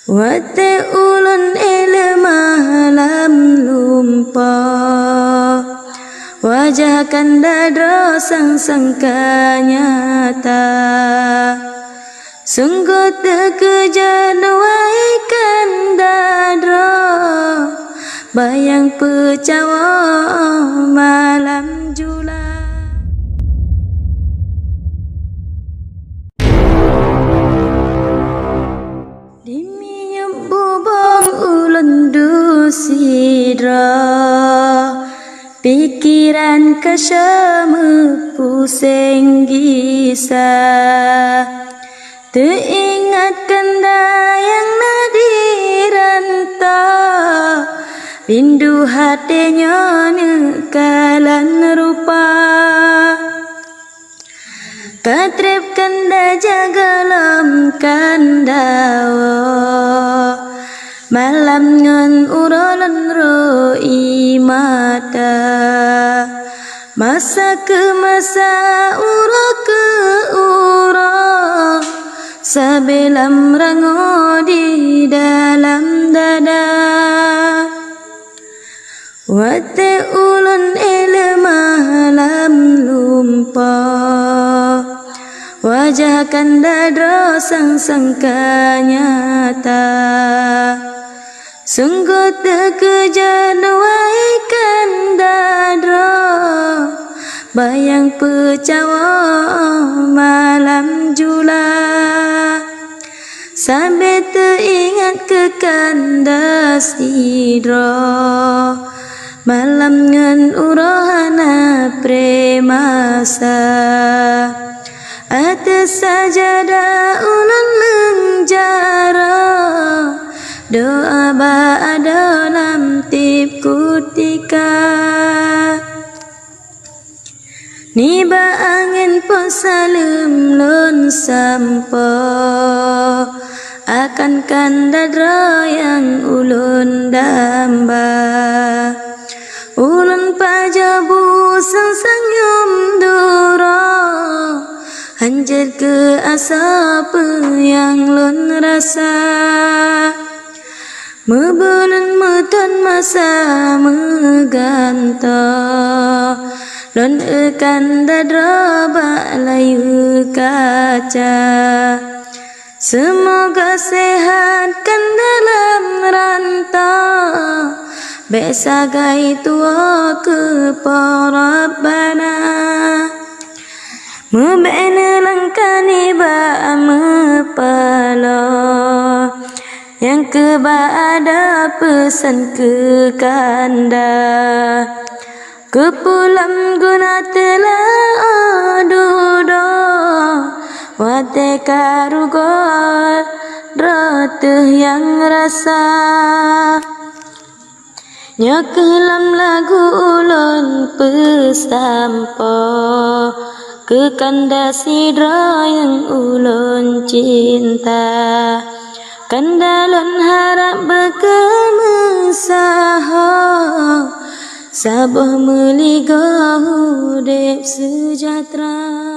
Wate ulun ilmah lam lumpa, wajah kandadro sang sangka nyata. Sungguh terkejut wahai kandadro, bayang pecawa malam jula. Diminyum bubong ulun dusidra, pikiran kesemu pusing gisa. Teringat kanda yang nadiranta, rindu hatinya nekalan rupa. Katrip kanda jagalam kandawa, malam ngan urolan roi mata. Masa ke masa uro ke uro, sabelam rango di dalam dada. Wate ulun ilmah lam lumpa, wajah kandadro sang sangka nyata. Sungguh terkejut wahai kandadro, bayang pecawa malam jula. Sampai teringat ke kanda sidro, malam ngan urohana premasa. Atas sajadah ulun menjara, doa ba'ada lam tip kutika. Niba angin pun salim lun sampo, akan kandadra yang ulun damba. Ulun pajabu sang duro, anjir ke asap yang lun rasa. Mebulun muton masa meganta, lun ekan dadra balayu kaca. Semoga sehat kan dalam rantau, besagai tua ke Rabbana. Mebene langkani ba mepala, yang keba ada pesan ke kanda. Kepulam guna telah adudo, wate karugol ratuh yang rasa. Nyakelam lagu ulun pesampo, ke kanda sidra yang ulun cinta. Kandalun harap berkemesaha, sabuh meligah udip sejahtera.